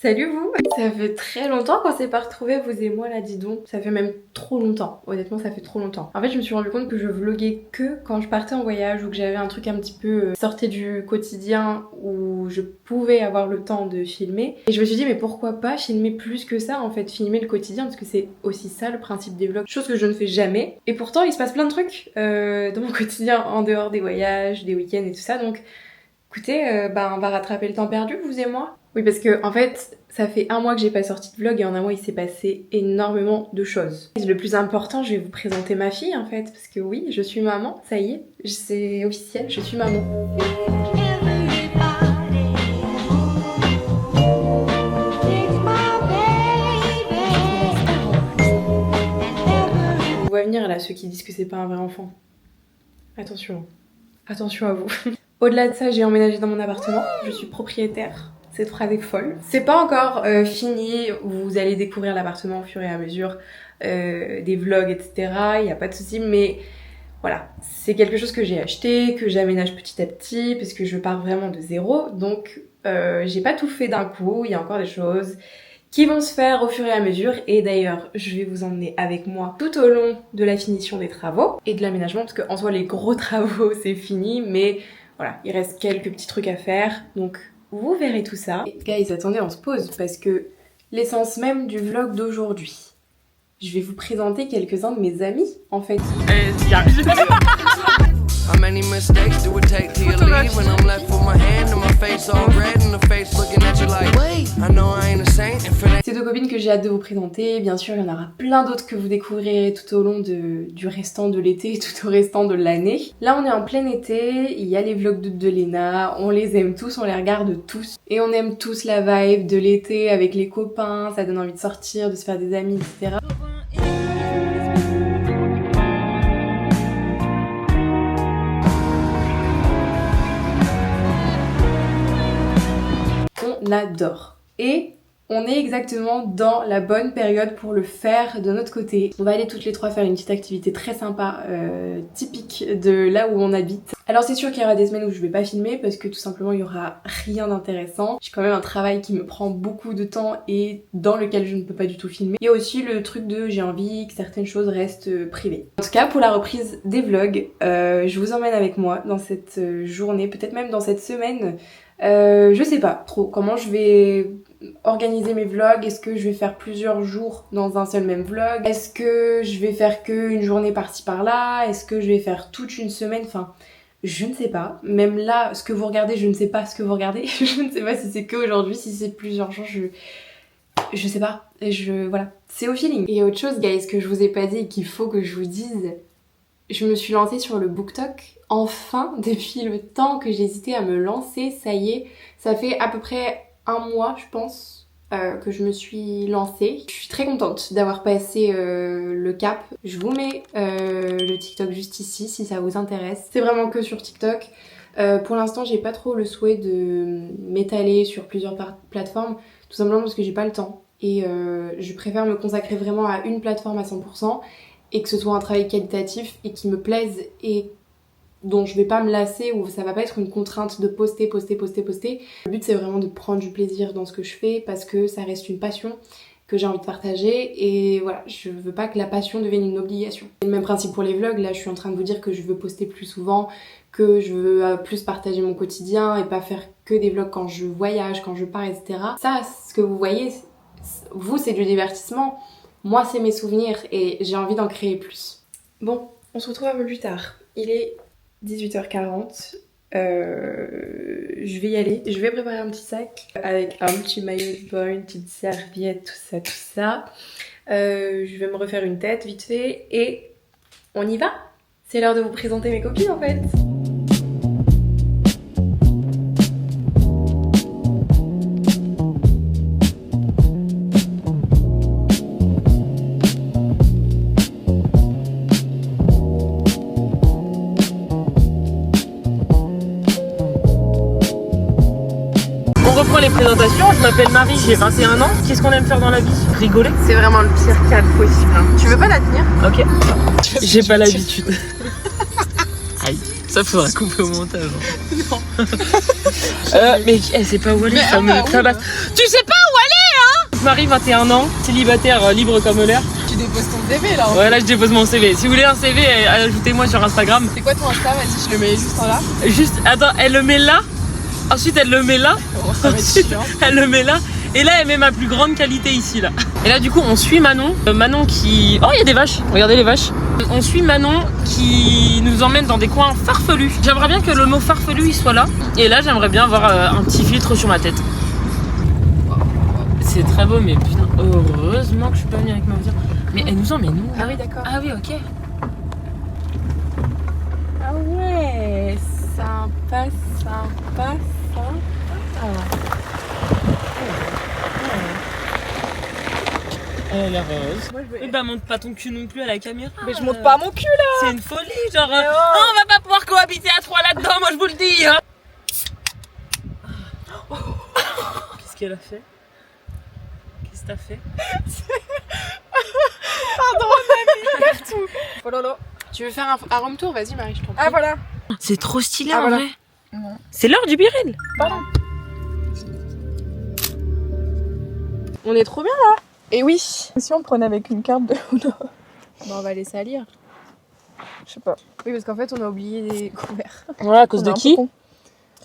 Salut vous! Ça fait très longtemps qu'on s'est pas retrouvés, vous et moi là, dis donc. Ça fait même trop longtemps, honnêtement ça fait trop longtemps. En fait je me suis rendu compte que je vloguais que quand je partais en voyage ou que j'avais un truc un petit peu sorti du quotidien où je pouvais avoir le temps de filmer. Et je me suis dit mais pourquoi pas filmer plus que ça en fait, filmer le quotidien parce que c'est aussi ça le principe des vlogs. Chose que je ne fais jamais. Et pourtant il se passe plein de trucs dans mon quotidien en dehors des voyages, des week-ends et tout ça donc... Écoutez, on va rattraper le temps perdu, vous et moi. Oui, parce que en fait, ça fait un mois que j'ai pas sorti de vlog et en un mois il s'est passé énormément de choses. Le plus important, je vais vous présenter ma fille en fait, parce que oui, je suis maman, ça y est, c'est officiel, je suis maman. On voit venir là ceux qui disent que c'est pas un vrai enfant. Attention, attention à vous. Au-delà de ça, j'ai emménagé dans mon appartement, je suis propriétaire. Cette phrase est folle. C'est pas encore fini, vous allez découvrir l'appartement au fur et à mesure, des vlogs, etc. Il n'y a pas de souci, mais voilà, c'est quelque chose que j'ai acheté, que j'aménage petit à petit, parce que je pars vraiment de zéro, donc j'ai pas tout fait d'un coup, il y a encore des choses qui vont se faire au fur et à mesure, et d'ailleurs, je vais vous emmener avec moi tout au long de la finition des travaux et de l'aménagement, parce qu'en soi, les gros travaux, c'est fini, mais voilà, il reste quelques petits trucs à faire, donc vous verrez tout ça. Et guys, attendez, on se pose, parce que l'essence même du vlog d'aujourd'hui, je vais vous présenter quelques-uns de mes amis, en fait. Ces deux copines que j'ai hâte de vous présenter, bien sûr il y en aura plein d'autres que vous découvrirez tout au long du restant de l'été, tout au restant de l'année. Là on est en plein été, il y a les vlogs de Léna, on les aime tous, on les regarde tous. Et on aime tous la vibe de l'été avec les copains, ça donne envie de sortir, de se faire des amis, etc. On adore. Et on est exactement dans la bonne période pour le faire de notre côté. On va aller toutes les trois faire une petite activité très sympa, typique de là où on habite. Alors c'est sûr qu'il y aura des semaines où je vais pas filmer parce que tout simplement il y aura rien d'intéressant. J'ai quand même un travail qui me prend beaucoup de temps et dans lequel je ne peux pas du tout filmer. Il y a aussi le truc de j'ai envie que certaines choses restent privées. En tout cas pour la reprise des vlogs, je vous emmène avec moi dans cette journée, peut-être même dans cette semaine. Je sais pas trop comment je vais organiser mes vlogs. Est-ce que je vais faire plusieurs jours dans un seul même vlog? Est-ce que je vais faire qu'une journée par-ci par-là? Est-ce que je vais faire toute une semaine? Enfin, je ne sais pas. Même là, ce que vous regardez, je ne sais pas ce que vous regardez. Je ne sais pas si c'est que aujourd'hui, si c'est plusieurs jours, je sais pas. Voilà, c'est au feeling. Et autre chose, guys, que je vous ai pas dit et qu'il faut que je vous dise, je me suis lancée sur le BookTok. Enfin, depuis le temps que j'hésitais à me lancer, ça y est, ça fait à peu près un mois, je pense, que je me suis lancée. Je suis très contente d'avoir passé le cap. Je vous mets le TikTok juste ici si ça vous intéresse. C'est vraiment que sur TikTok. Pour l'instant, j'ai pas trop le souhait de m'étaler sur plusieurs plateformes, tout simplement parce que j'ai pas le temps. Et je préfère me consacrer vraiment à une plateforme à 100% et que ce soit un travail qualitatif et qui me plaise et dont je vais pas me lasser ou ça va pas être une contrainte de poster. Le but c'est vraiment de prendre du plaisir dans ce que je fais parce que ça reste une passion que j'ai envie de partager et voilà, je veux pas que la passion devienne une obligation. C'est le même principe pour les vlogs, là je suis en train de vous dire que je veux poster plus souvent, que je veux plus partager mon quotidien et pas faire que des vlogs quand je voyage, quand je pars, etc. Ça, ce que vous voyez, vous c'est du divertissement, moi c'est mes souvenirs et j'ai envie d'en créer plus. Bon, on se retrouve un peu plus tard. Il est 18h40, je vais y aller, je vais préparer un petit sac avec un petit maillot de bain, une petite serviette, tout ça. Je vais me refaire une tête vite fait et on y va. C'est l'heure de vous présenter mes copines en fait. On reprend les présentations, je m'appelle Marie, j'ai 21 ans. Qu'est-ce qu'on aime faire dans la vie? Rigoler. C'est vraiment le pire cadre possible. Tu veux pas la tenir? Ok. J'ai pas l'habitude. Aïe, ça faudra couper au montage. Non. Mais elle sait pas où aller, ça me tabasse. Tu sais pas où aller? Donc Marie, 21 ans, célibataire, libre comme l'air. Tu déposes ton CV là. Ouais, là je dépose mon CV. Si vous voulez un CV, ajoutez-moi sur Instagram. C'est quoi ton Insta? Vas-y, je le mets juste en là. Juste, attends, elle le met là. Ensuite, elle le met là. Oh, ça va être chiant. Elle le met là. Et là, elle met ma plus grande qualité ici, là. Et là, du coup, on suit Manon. Manon qui... Oh, il y a des vaches. Regardez les vaches. On suit Manon qui nous emmène dans des coins farfelus. J'aimerais bien que le mot farfelu, il soit là. Et là, j'aimerais bien avoir un petit filtre sur ma tête. C'est très beau, mais putain, heureusement que je suis pas venue avec ma voiture. Mais elle nous emmène où? Ah oui, d'accord. Ah oui, ok. Ah ouais, sympa, sympa, sympa. Elle a l'air heureuse. Moi, je vais... Mais bah monte pas ton cul non plus à la caméra. Mais je monte pas mon cul là. C'est une folie, genre on va pas pouvoir cohabiter à 3 là-dedans, moi je vous le dis hein. Qu'est-ce qu'elle a fait? Qu'est-ce que t'as fait? Pardon, on a mis partout. Oh là là. Tu veux faire un room tour? Vas-y Marie, je t'en prie. Ah voilà. C'est trop stylé Ah, en voilà. vrai. C'est l'heure du biril. Pardon. On est trop bien là. Et oui. Si on prenait avec une carte de Uno. Bon, on va les salir. Je sais pas. Oui, parce qu'en fait, on a oublié les couverts. Voilà, à cause On est de un qui? peu con.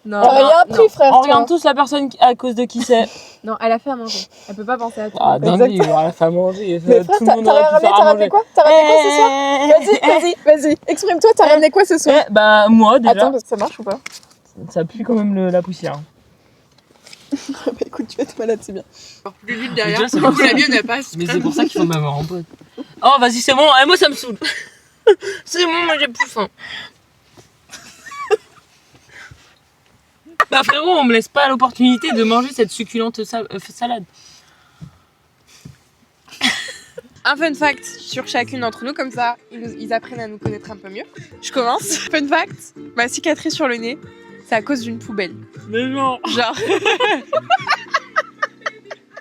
Non, Il y a un prix, frère. On regarde tous la personne à cause de qui c'est. non, elle a fait à manger. Elle peut pas penser à tout. Ah dingue, Exactement. elle a fait à manger. Mais frère, Tout le monde t'as aurait pu faire à ramené manger. quoi? T'as ramené quoi ce soir? Vas-y. Exprime-toi, t'as ramené quoi ce soir? Bah moi déjà. Attends, ça marche ou pas? Ça pue quand même la poussière. Bah écoute, tu vas être malade, c'est bien. Plus vite derrière. Déjà, c'est Du pour coup, ça. la mienne, elle passe. Mais c'est pour ça qu'il faut m'avoir en pote. Oh vas-y c'est bon, moi ça me saoule. C'est bon, moi j'ai plus faim. Bah frérot, on me laisse pas l'opportunité de manger cette succulente salade. Un fun fact sur chacune d'entre nous, comme ça, ils apprennent à nous connaître un peu mieux. Je commence. Fun fact, ma cicatrice sur le nez, c'est à cause d'une poubelle. Mais non. Genre...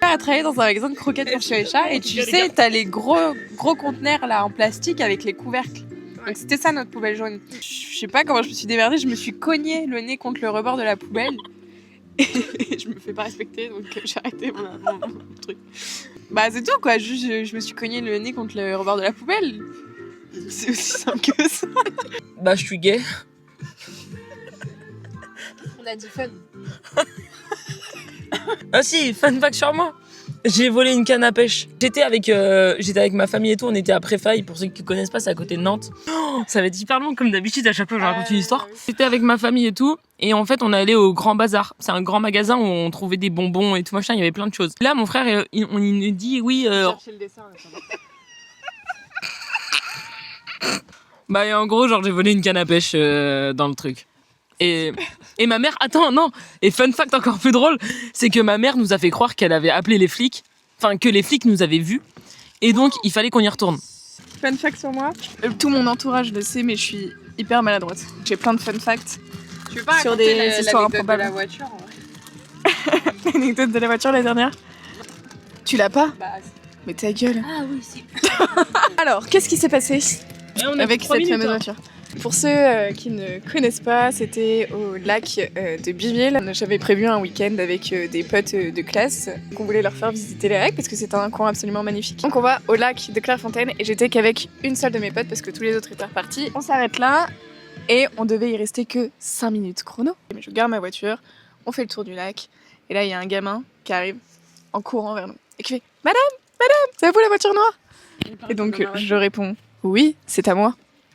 à travailler dans un magasin de croquettes pour chiens et chats et tu sais, t'as les gros conteneurs là en plastique avec les couvercles. Donc c'était ça notre poubelle jaune. Je sais pas comment je me suis démerdée, je me suis cogné le nez contre le rebord de la poubelle et je me fais pas respecter donc j'ai arrêté mon truc. Bah c'est tout quoi, juste je me suis cogné le nez contre le rebord de la poubelle. C'est aussi simple que ça. Bah je suis gay. On a dit fun. Ah si, fun fact sur moi. J'ai volé une canne à pêche. J'étais avec ma famille et tout, on était à Préfaille, pour ceux qui ne connaissent pas, c'est à côté de Nantes. Oh, ça va être hyper long comme d'habitude, à chaque fois que je raconte une histoire. J'étais avec ma famille et tout, et en fait on est allé au Grand Bazar. C'est un grand magasin où on trouvait des bonbons et tout machin, il y avait plein de choses. Là mon frère, il nous dit oui... Chercher le dessin. Bah et en gros, genre j'ai volé une canne à pêche dans le truc. Et ma mère, attends, non. Et fun fact encore plus drôle, c'est que ma mère nous a fait croire qu'elle avait appelé les flics, enfin que les flics nous avaient vus, et donc il fallait qu'on y retourne. Fun fact sur moi, tout mon entourage le sait, mais je suis hyper maladroite. J'ai plein de fun facts. Tu veux pas Sur raconter des histoires l'anecdote de improbables. la voiture en vrai? L'anecdote de la voiture la dernière. Tu l'as pas? Bah, Mais ta gueule. Ah oui, si. Alors, qu'est-ce qui s'est passé avec cette fameuse minutes, voiture? Pour ceux qui ne connaissent pas, c'était au lac de Biville. J'avais prévu un week-end avec des potes de classe qu'on voulait leur faire visiter les lacs parce que c'est un coin absolument magnifique. Donc on va au lac de Clairefontaine et j'étais qu'avec une seule de mes potes parce que tous les autres étaient repartis. On s'arrête là et on devait y rester que 5 minutes chrono. Je garde ma voiture, on fait le tour du lac et là il y a un gamin qui arrive en courant vers nous et qui fait « Madame, c'est à vous la voiture noire ?» Et donc je réponds « Oui, c'est à moi. »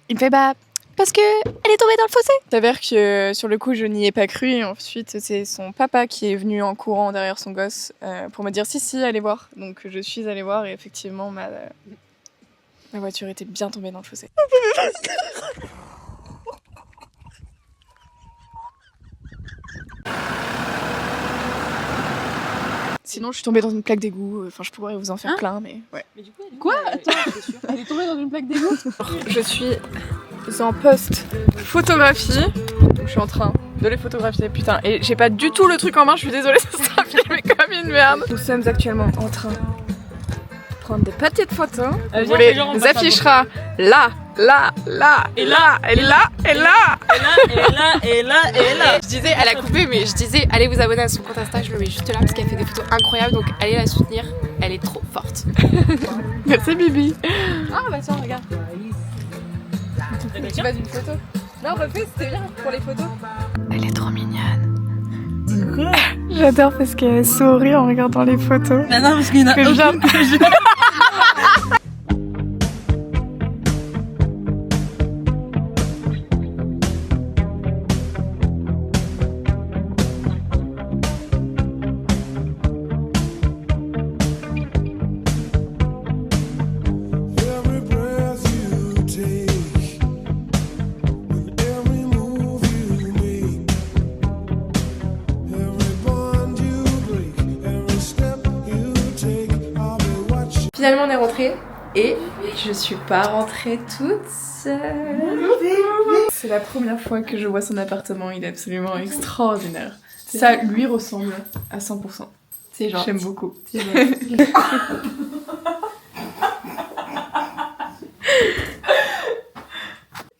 Il me fait « Bah... parce que elle est tombée dans le fossé. Il s'avère que sur le coup je n'y ai pas cru et ensuite c'est son papa qui est venu en courant derrière son gosse pour me dire si allez voir. Donc je suis allée voir et effectivement ma voiture était bien tombée dans le fossé. Sinon je suis tombée dans une plaque d'égout, enfin je pourrais vous en faire plein mais ouais. Mais du coup, quoi? Attends, elle est tombée dans une plaque d'égout? Je suis en post photographie, donc je suis en train de les photographier, putain, et j'ai pas du tout le truc en main, je suis désolée, ça sera filmé comme une merde. Nous sommes actuellement en train prendre des petites photos. Viens, On vous les genre, on passe affichera là, là, là, Et là, et là, et là. Et là. Je disais, elle a coupé, mais je disais, allez vous abonner à son compte Insta, je le mets juste là parce qu'elle fait des photos incroyables, donc allez la soutenir, elle est trop forte. Merci Bibi. Ah bah tiens, regarde. Tu vas d'une photo. Non, refais, c'était bien pour les photos. Elle est trop mignonne. J'adore parce qu'elle sourit en regardant les photos. Mais non, parce qu'il y en a Que je viens- Every breath you take, and every move you make, every bond you break, every step you take, I'll be watching. Finalement on est rentré et je suis pas rentrée toute seule. C'est la première fois que je vois son appartement, il est absolument extraordinaire. Ça lui ressemble à 100%. C'est gentil. J'aime beaucoup. C'est gentil.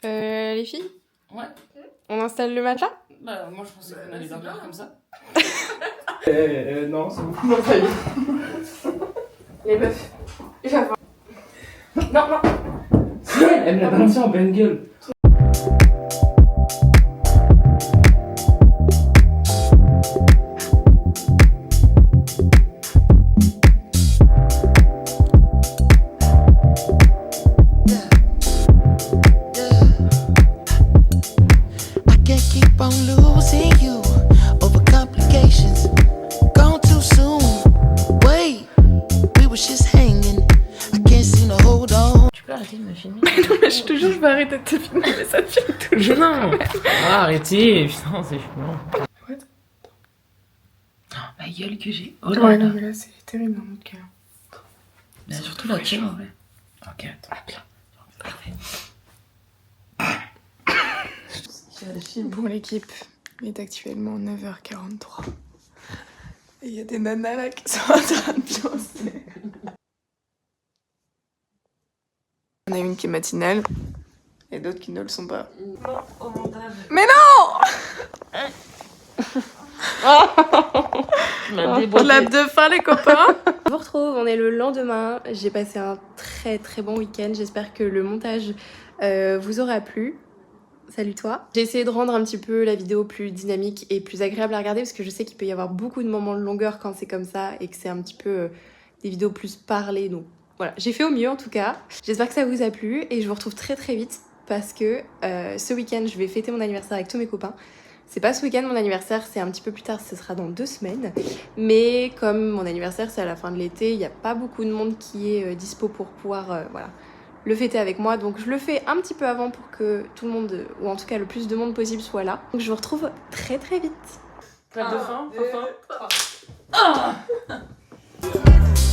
Les filles, Ouais. on installe le matelas? Bah, moi je pensais qu'on allait dormir comme ça. Non, c'est beaucoup moins failli. Les meufs, j'avoue. Non, non. Elle me l'a balancé en pleine gueule. I can't keep on losing you over complications. Gone too soon. Wait, we was just hanging. I can't seem to hold on. Tu peux arrêter de me filmer? Je te jure, je vais arrêter de te filmer, mais ça te filme toujours. Non. Ah, arrêtez, putain, c'est chiant. What? Oh, ma gueule que j'ai. Oh Ouais, non, mais là, c'est terrible dans notre cas. Mais surtout la tienne en vrai. Ok, attends. Parfait. Bon, l'équipe est actuellement 9h43. Et il y a des nanas là qui sont en train de danser. On a une qui est matinale et d'autres qui ne le sont pas. Au montage. Mais non! Clap de fin, les copains! On vous retrouve, on est le lendemain. J'ai passé un très très bon week-end. J'espère que le montage vous aura plu. Salut toi. J'ai essayé de rendre un petit peu la vidéo plus dynamique et plus agréable à regarder parce que je sais qu'il peut y avoir beaucoup de moments de longueur quand c'est comme ça et que c'est un petit peu des vidéos plus parlées. Donc voilà, j'ai fait au mieux en tout cas. J'espère que ça vous a plu et je vous retrouve très très vite parce que ce week-end je vais fêter mon anniversaire avec tous mes copains. C'est pas ce week-end mon anniversaire, c'est un petit peu plus tard, ce sera dans 2 semaines. Mais comme mon anniversaire c'est à la fin de l'été, il n'y a pas beaucoup de monde qui est dispo pour pouvoir voilà, le fêter avec moi. Donc je le fais un petit peu avant pour que tout le monde, ou en tout cas le plus de monde possible soit là. Donc je vous retrouve très très vite. Clap de fin,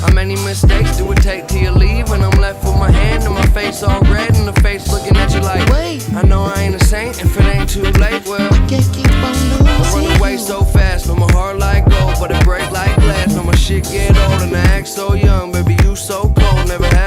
How many mistakes do it take till you leave? When I'm left with my hand and my face all red and the face looking at you like, wait, I know I ain't a saint if it ain't too late. Well, I can't keep on losing. I run away so fast, no my heart like gold, but it break like glass. No my shit get old and I act so young, baby you so cold, never had